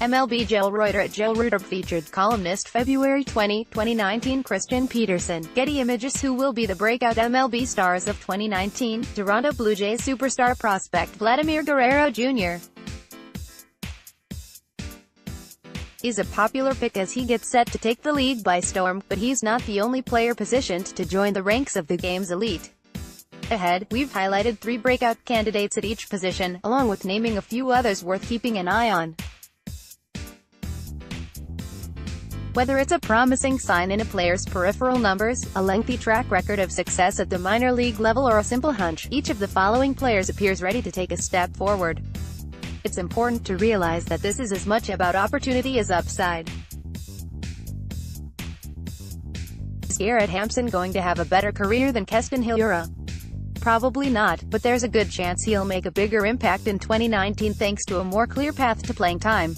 MLBJoel Reuter at JoelReuterBRFeatured columnist February 20, 2019 Christian Petersen, Getty ImagesWho will be the breakout MLB stars of 2019, Toronto Blue Jays superstar prospect Vladimir Guerrero Jr. He's a popular pick as he gets set to take the league by storm, but he's not the only player positioned to join the ranks of the game's elite. Ahead, we've highlighted 3 breakout candidates at each position, along with naming a few others worth keeping an eye on. Whether it's a promising sign in a player's peripheral numbers, a lengthy track record of success at the minor league level, or a simple hunch, each of the following players appears ready to take a step forward. It's important to realize that this is as much about opportunity as upside. Is Garrett Hampson going to have a better career than Keston Hiura? Probably not, but there's a good chance he'll make a bigger impact in 2019 thanks to a more clear path to playing time.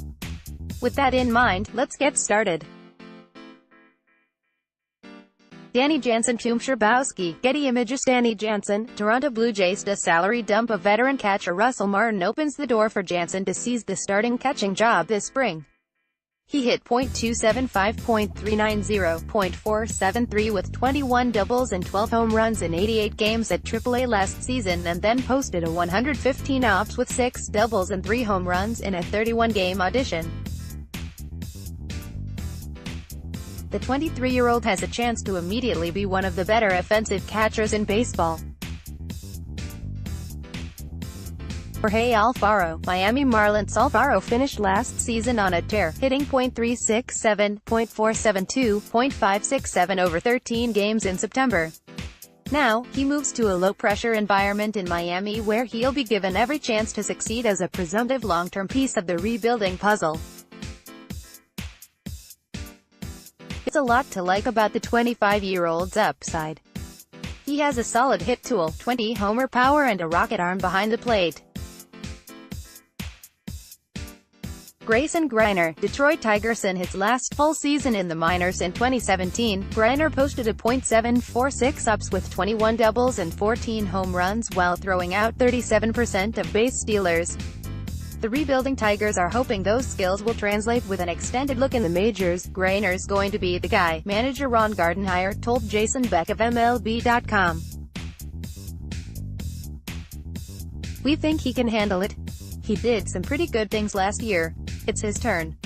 With that in mind, let's get started. Danny Jansen Tumsherbowski, Getty Images. Danny Jansen, Toronto Blue Jays. The salary dump of veteran catcher Russell Martin opens the door for Jansen to seize the starting catching job this spring. He hit .275, .390, .473 with 21 doubles and 12 home runs in 88 games at AAA last season, and then posted a 115 ops with 6 doubles and 3 home runs in a 31-game audition. The 23-year-old has a chance to immediately be one of the better offensive catchers in baseball. Jorge Alfaro, Miami Marlins. Alfaro finished last season on a tear, hitting .367, .472, .567 over 13 games in September. Now, he moves to a low-pressure environment in Miami where he'll be given every chance to succeed as a presumptive long-term piece of the rebuilding puzzle. It's a lot to like about the 25-year-old's upside. He has a solid hit tool, 20-homer power, and a rocket arm behind the plate. Grayson Greiner, Detroit Tigers. In his last full season in the minors in 2017, Greiner posted a .746 ups with 21 doubles and 14 home runs while throwing out 37% of base stealers. The rebuilding Tigers are hoping those skills will translate with an extended look in the majors. Grainer's going to be the guy, manager Ron Gardenhire told Jason Beck of MLB.com. We think he can handle it. He did some pretty good things last year. It's his turn.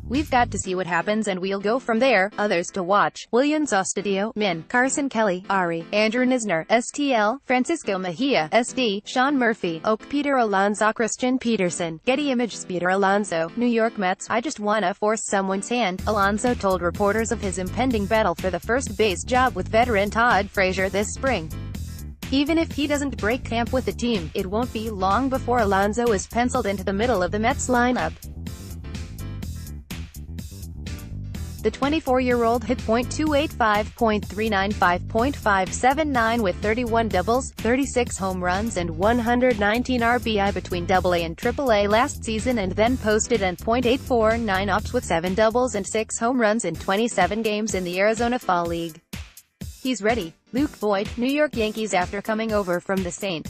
We've got to see what happens and we'll go from there. Others to watch: William Zostadio, Min, Carson Kelly, Ari, Andrew Nisner, STL, Francisco Mejia, SD, Sean Murphy, Oak, Peter Alonso. Christian Petersen, Getty Images. Peter Alonso, New York Mets. I just wanna force someone's hand, Alonso told reporters of his impending battle for the first base job with veteran Todd Frazier this spring. Even if he doesn't break camp with the team, it won't be long before Alonso is penciled into the middle of the Mets lineup. The 24-year-old hit .285, .395, .579 with 31 doubles, 36 home runs and 119 RBI between AA and AAA last season, and then posted an .849 ops with 7 doubles and 6 home runs in 27 games in the Arizona Fall League. He's ready. Luke Boyd, New York Yankees. After coming over from the St.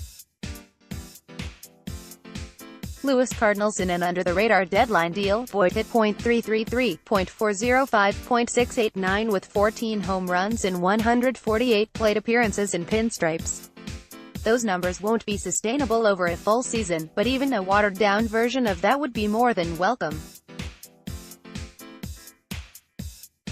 Louis Cardinals in an under-the-radar deadline deal, Boyd hit .333, .405, .689 with 14 home runs in 148 plate appearances in pinstripes. Those numbers won't be sustainable over a full season, but even a watered-down version of that would be more than welcome.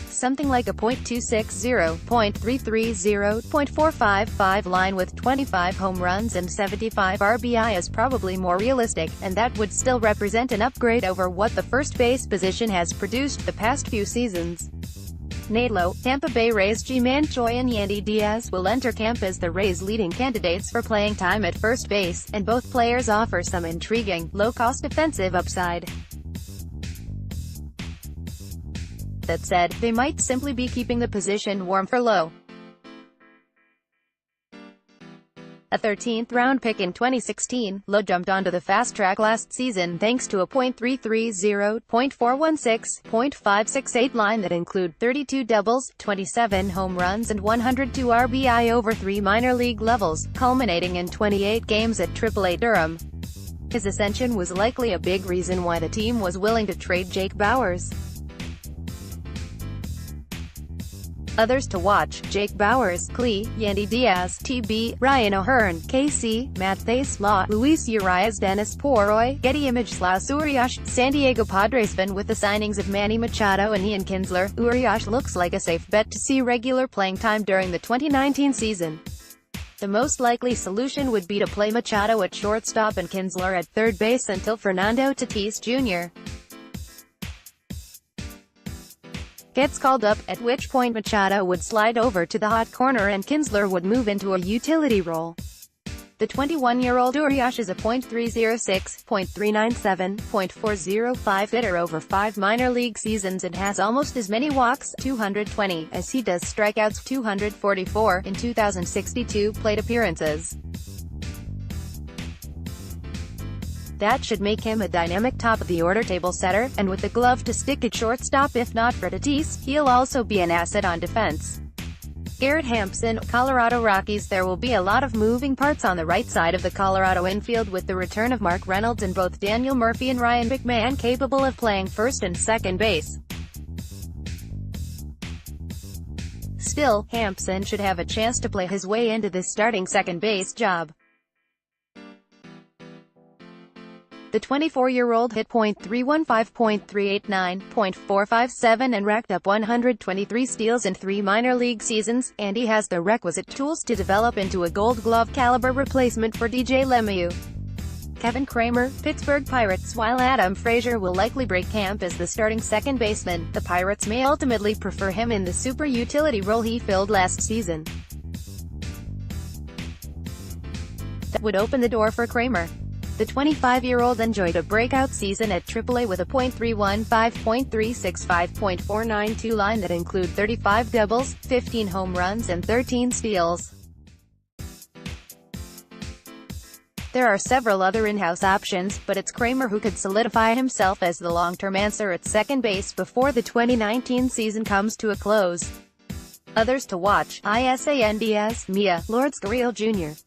Something like a .260, .330, .455 line with 25 home runs and 75 RBI is probably more realistic, and that would still represent an upgrade over what the first base position has produced the past few seasons. Nadlo, Tampa Bay Rays. Ji-Man Choi and Yandy Diaz will enter camp as the Rays' leading candidates for playing time at first base, and both players offer some intriguing, low-cost offensive upside. That said, they might simply be keeping the position warm for low. A 13th-round pick in 2016, Lowe jumped onto the fast track last season thanks to a .330, .416, .568 line that include 32 doubles, 27 home runs and 102 RBI over 3 minor league levels, culminating in 28 games at AAA Durham. His ascension was likely a big reason why the team was willing to trade Jake Bauers. Others to watch: Jake Bauers, Clee, Yandy Diaz, TB, Ryan O'Hearn, KC, Matt Law, Luis Urias, Dennis Poirier, Getty ImagesWho, Urias. San Diego Padres been with the signings of Manny Machado and Ian Kinsler. Urias looks like a safe bet to see regular playing time during the 2019 season. The most likely solution would be to play Machado at shortstop and Kinsler at third base until Fernando Tatis Jr. gets called up, at which point Machado would slide over to the hot corner and Kinsler would move into a utility role. The 21-year-old Urias is a .306, .397, .405 hitter over 5 minor league seasons and has almost as many walks, 220, as he does strikeouts, 244, in 2,062 plate appearances. That should make him a dynamic top-of-the-order table setter, and with the glove to stick at shortstop if not for Tatis, he'll also be an asset on defense. Garrett Hampson, Colorado Rockies. There will be a lot of moving parts on the right side of the Colorado infield with the return of Mark Reynolds and both Daniel Murphy and Ryan McMahon capable of playing first and second base. Still, Hampson should have a chance to play his way into this starting second base job. The 24-year-old hit .315, .389, .457 and racked up 123 steals in 3 minor league seasons, and he has the requisite tools to develop into a Gold Glove caliber replacement for DJ LeMahieu. Kevin Kramer, Pittsburgh Pirates. While Adam Frazier will likely break camp as the starting second baseman, the Pirates may ultimately prefer him in the super utility role he filled last season. That would open the door for Kramer. The 25-year-old enjoyed a breakout season at AAA with a .315, .365, .492 line that include 35 doubles, 15 home runs and 13 steals. There are several other in-house options, but it's Kramer who could solidify himself as the long-term answer at second base before the 2019 season comes to a close. Others to watch: Isan Diaz, Mia, Lourdes Gurriel Jr.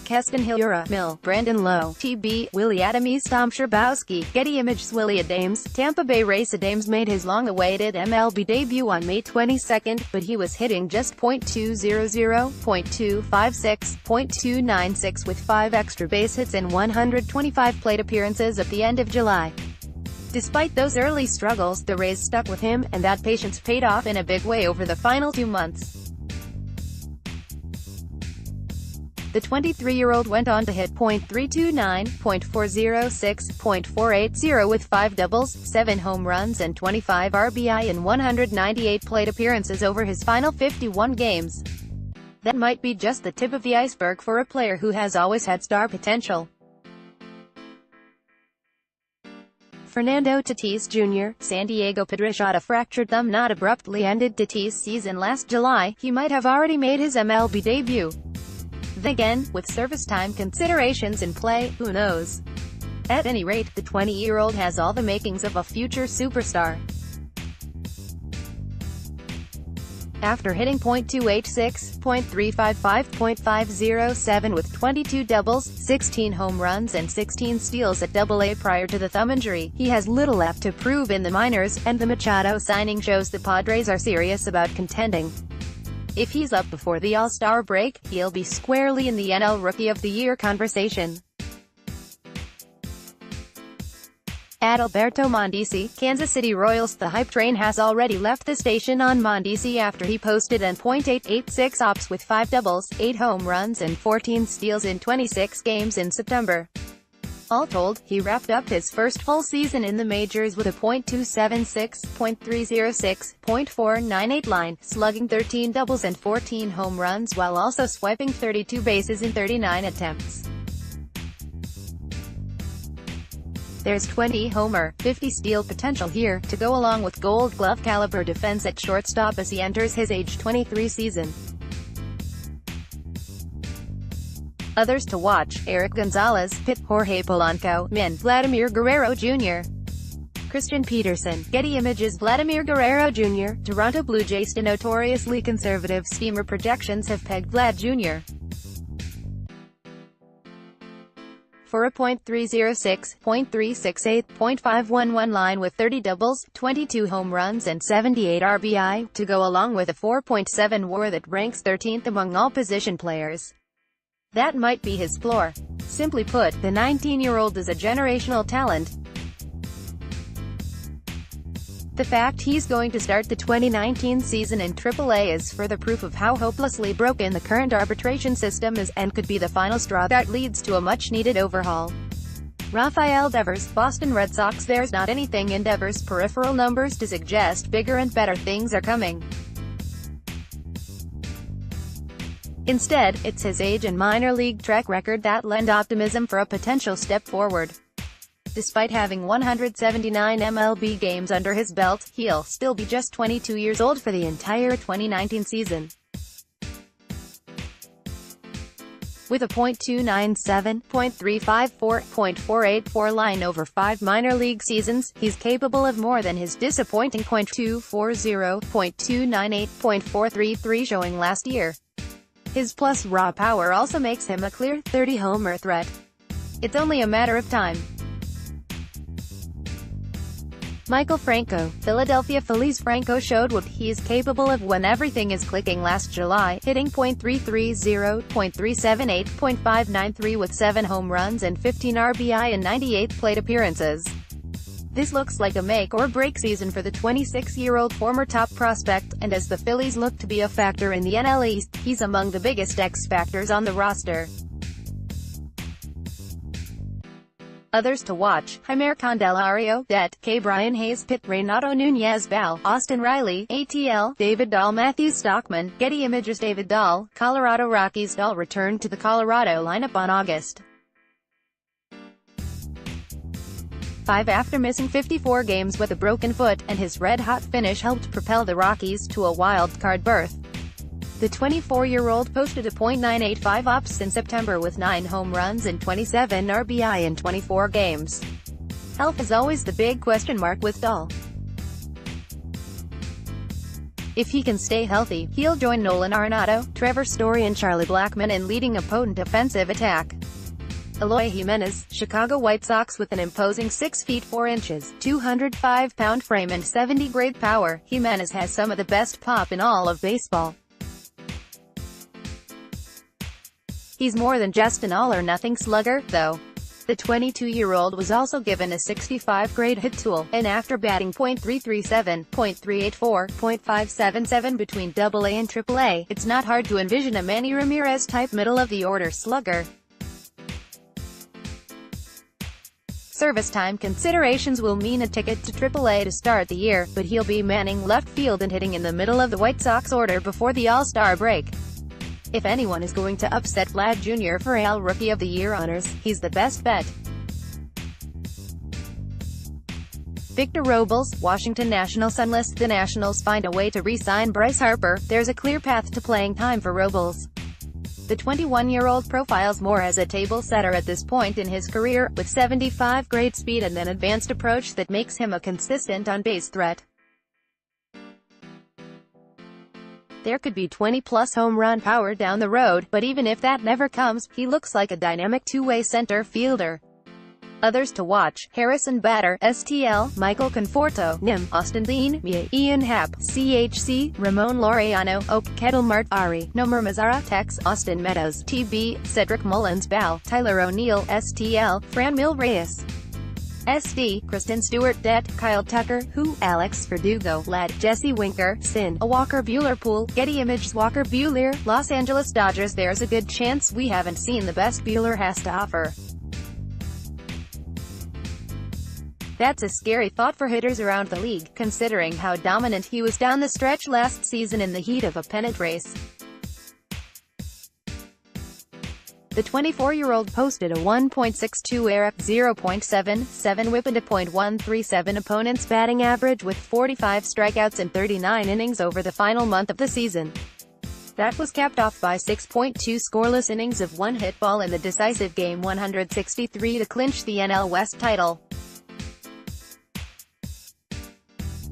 Keston Hiura, Mill, Brandon Lowe, TB, Willie Adames, Tom Scherbowski, Getty ImagesWho. Willie Adames. Tampa Bay Rays. Adames made his long-awaited MLB debut on May 22, but he was hitting just .200, .256, .296 with 5 extra base hits and 125 plate appearances at the end of July. Despite those early struggles, the Rays stuck with him, and that patience paid off in a big way over the final 2 months. The 23-year-old went on to hit .329, .406, .480 with 5 doubles, 7 home runs and 25 RBI in 198 plate appearances over his final 51 games. That might be just the tip of the iceberg for a player who has always had star potential. Fernando Tatis Jr., San Diego Padres. Shot a fractured thumb not abruptly ended Tatis' season last July. He might have already made his MLB debut. Then again, with service time considerations in play, who knows? At any rate, the 20-year-old has all the makings of a future superstar. After hitting .286, .355, .507 with 22 doubles, 16 home runs and 16 steals at AA prior to the thumb injury, he has little left to prove in the minors, and the Machado signing shows the Padres are serious about contending. If he's up before the All-Star break, he'll be squarely in the NL Rookie of the Year conversation. Adalberto Mondesi, Kansas City Royals. The hype train has already left the station on Mondesi after he posted an .886 ops with 5 doubles, 8 home runs and 14 steals in 26 games in September. All told, he wrapped up his first full season in the majors with a .276, .306, .498 line, slugging 13 doubles and 14 home runs while also swiping 32 bases in 39 attempts. There's 20 homer, 50 steal potential here, to go along with Gold Glove caliber defense at shortstop as he enters his age 23 season. Others to watch: Eric Gonzalez, Pitt, Jorge Polanco, Min, Vladimir Guerrero Jr. Christian Petersen, Getty Images. Vladimir Guerrero Jr., Toronto Blue Jays. The notoriously conservative steamer projections have pegged Vlad Jr. for a .306, .368, .511 line with 30 doubles, 22 home runs and 78 RBI, to go along with a 4.7 WAR that ranks 13th among all position players. That might be his floor. Simply put, the 19-year-old is a generational talent. The fact he's going to start the 2019 season in AAA is further proof of how hopelessly broken the current arbitration system is, and could be the final straw that leads to a much-needed overhaul. Rafael Devers, Boston Red Sox. There's not anything in Devers' peripheral numbers to suggest bigger and better things are coming. Instead, it's his age and minor league track record that lend optimism for a potential step forward. Despite having 179 MLB games under his belt, he'll still be just 22 years old for the entire 2019 season. With a .297, .354, .484 line over 5 minor league seasons, he's capable of more than his disappointing .240, .298, .433 showing last year. His plus raw power also makes him a clear 30-homer threat. It's only a matter of time. Michael Franco, Philadelphia Phillies. Franco showed what he is capable of when everything is clicking last July, hitting .330, .378, .593 with 7 home runs and 15 RBI in 98 plate appearances. This looks like a make-or-break season for the 26-year-old former top prospect, and as the Phillies look to be a factor in the NL East, he's among the biggest X-factors on the roster. Others to watch: Jeimer Candelario, Det, K. Brian Hayes, Pitt, Renato Nunez, Val, Austin Riley, ATL, David Dahl, Matthew Stockman, Getty Images. David Dahl, Colorado Rockies. Dahl returned to the Colorado lineup on August 5 after missing 54 games with a broken foot, and his red-hot finish helped propel the Rockies to a wild-card berth. The 24-year-old posted a .985 ops in September with 9 home runs and 27 RBI in 24 games. Health is always the big question mark with Dahl. If he can stay healthy, he'll join Nolan Arenado, Trevor Story and Charlie Blackmon in leading a potent offensive attack. Eloy Jimenez, Chicago White Sox. With an imposing 6 feet 4 inches, 205-pound frame and 70-grade power, Jimenez has some of the best pop in all of baseball. He's more than just an all-or-nothing slugger, though. The 22-year-old was also given a 65-grade hit tool, and after batting .337, .384, .577 between AA and AAA, it's not hard to envision a Manny Ramirez-type middle-of-the-order slugger. Service time considerations will mean a ticket to AAA to start the year, but he'll be manning left field and hitting in the middle of the White Sox order before the All-Star break. If anyone is going to upset Vlad Jr. for AL Rookie of the Year honors, he's the best bet. Victor Robles, Washington Nationals. Unless the Nationals find a way to re-sign Bryce Harper, there's a clear path to playing time for Robles. The 21-year-old profiles more as a table setter at this point in his career, with 75-grade speed and an advanced approach that makes him a consistent on-base threat. There could be 20-plus home run power down the road, but even if that never comes, he looks like a dynamic two-way center fielder. Others to watch: Harrison Bader, STL, Michael Conforto, NIM, Austin Dean, Mia, Ian Happ, CHC, Ramon Laureano, Oak, Kettle Mart, Ari, Nomer Mazara, Tex, Austin Meadows, TB, Cedric Mullins, Val, Tyler O'Neill, STL, Franmil Reyes, SD, Kristen Stewart, Det, Kyle Tucker, Who, Alex Verdugo, Lad, Jesse Winker, Sin, a Walker Buehler Pool, Getty Images. Walker Buehler, Los Angeles Dodgers. There's a good chance we haven't seen the best Buehler has to offer. That's a scary thought for hitters around the league, considering how dominant he was down the stretch last season in the heat of a pennant race. The 24-year-old posted a 1.62 ERA, 0.77 whip and a .137 opponent's batting average with 45 strikeouts and 39 innings over the final month of the season. That was capped off by 6.2 scoreless innings of one-hit ball in the decisive Game 163 to clinch the NL West title.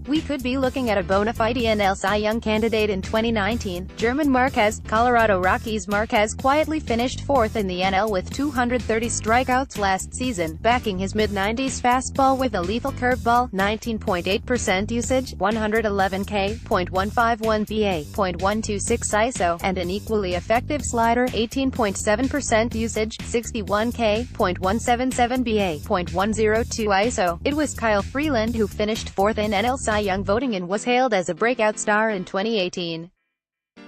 We could be looking at a bona fide NL Cy Young candidate in 2019. German Marquez. Colorado Rockies. Marquez quietly finished fourth in the NL with 230 strikeouts last season, backing his mid-90s fastball with a lethal curveball, 19.8% usage, 111 K, .151 BA, .126 ISO, and an equally effective slider, 18.7% usage, 61 K, .177 BA, .102 ISO. It was Kyle Freeland who finished fourth in NL Cy Young voting and was hailed as a breakout star in 2018.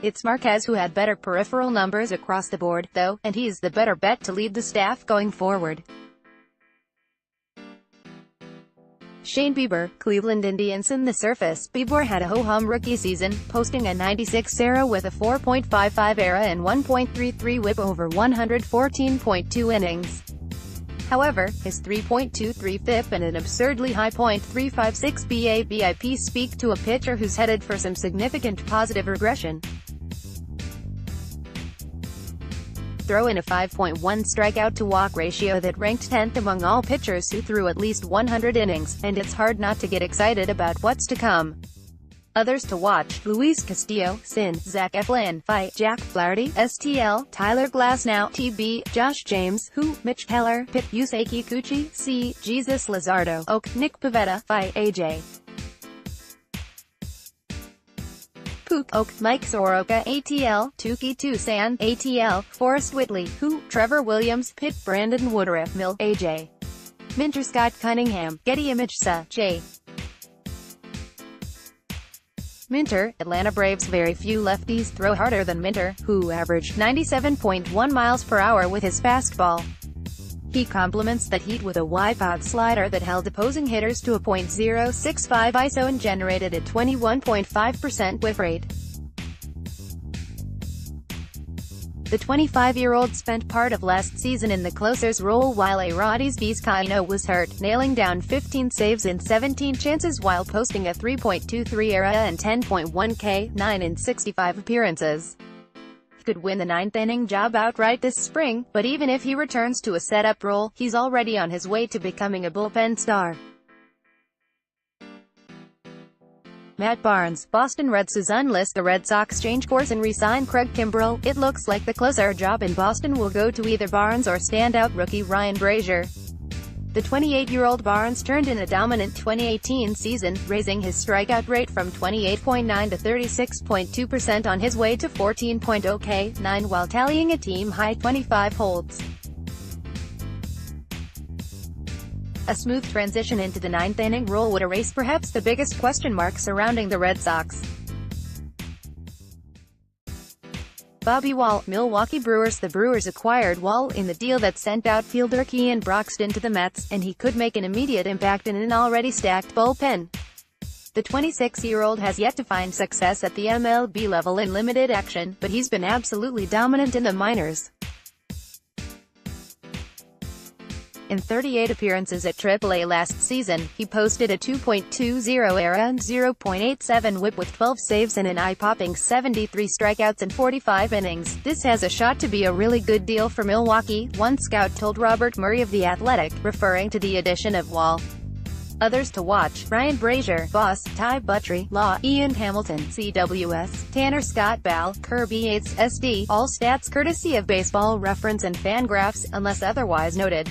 It's Marquez who had better peripheral numbers across the board, though, and he's the better bet to lead the staff going forward. Shane Bieber. Cleveland Indians. In the surface, Bieber had a ho-hum rookie season, posting a 96 ERA with a 4.55 ERA and 1.33 WHIP over 114.2 innings. However, his 3.23 FIP and an absurdly high .356 BABIP speak to a pitcher who's headed for some significant positive regression. Throw in a 5.1 strikeout-to-walk ratio that ranked 10th among all pitchers who threw at least 100 innings, and it's hard not to get excited about what's to come. Others to watch: Luis Castillo, Sin, Zach Eflin, Phi, Jack Flaherty, STL, Tyler Glasnow, TB, Josh James, Who, Mitch Keller, Pitt, Yusei Kikuchi, C, Jesus Luzardo, Oak, Nick Pivetta, Phi, AJ Pook, Oak, Mike Soroka, ATL, Tuki Tucson, ATL, Forrest Whitley, Who, Trevor Williams, Pitt, Brandon Woodruff, Mill, AJ Minter, Scott Cunningham, Getty ImagesWho, J. Minter. Atlanta Braves. Very few lefties throw harder than Minter, who averaged 97.1 miles per hour with his fastball. He complements that heat with a wipeout slider that held opposing hitters to a .065 ISO and generated a 21.5% whiff rate. The 25-year-old spent part of last season in the closer's role while Arodys Vizcaíno was hurt, nailing down 15 saves in 17 chances while posting a 3.23 ERA and 10.1 K, 9 in 65 appearances. He could win the ninth-inning job outright this spring, but even if he returns to a setup role, he's already on his way to becoming a bullpen star. Matt Barnes. Boston Red Sox unless the Red Sox change course and re-sign Craig Kimbrell. It looks like the closer job in Boston will go to either Barnes or standout rookie Ryan Brazier. The 28-year-old Barnes turned in a dominant 2018 season, raising his strikeout rate from 28.9 to 36.2% on his way to 14.0 K9 while tallying a team-high 25 holds. A smooth transition into the ninth-inning role would erase perhaps the biggest question mark surrounding the Red Sox. Bobby Wahl. Milwaukee Brewers. The Brewers acquired Wahl in the deal that sent outfielder Kean Broxton to the Mets, and he could make an immediate impact in an already stacked bullpen. The 26-year-old has yet to find success at the MLB level in limited action, but he's been absolutely dominant in the minors. In 38 appearances at AAA last season, he posted a 2.20 ERA and 0.87 WHIP with 12 saves and an eye-popping 73 strikeouts in 45 innings. This has a shot to be a really good deal for Milwaukee, one scout told Robert Murray of The Athletic, referring to the addition of Wahl. Others to watch: Ryan Brazier, Boss, Ty Buttrey, Law, Ian Hamilton, CWS, Tanner Scott Ball, Kirby Yates, SD, all stats courtesy of Baseball Reference and Fangraphs, unless otherwise noted.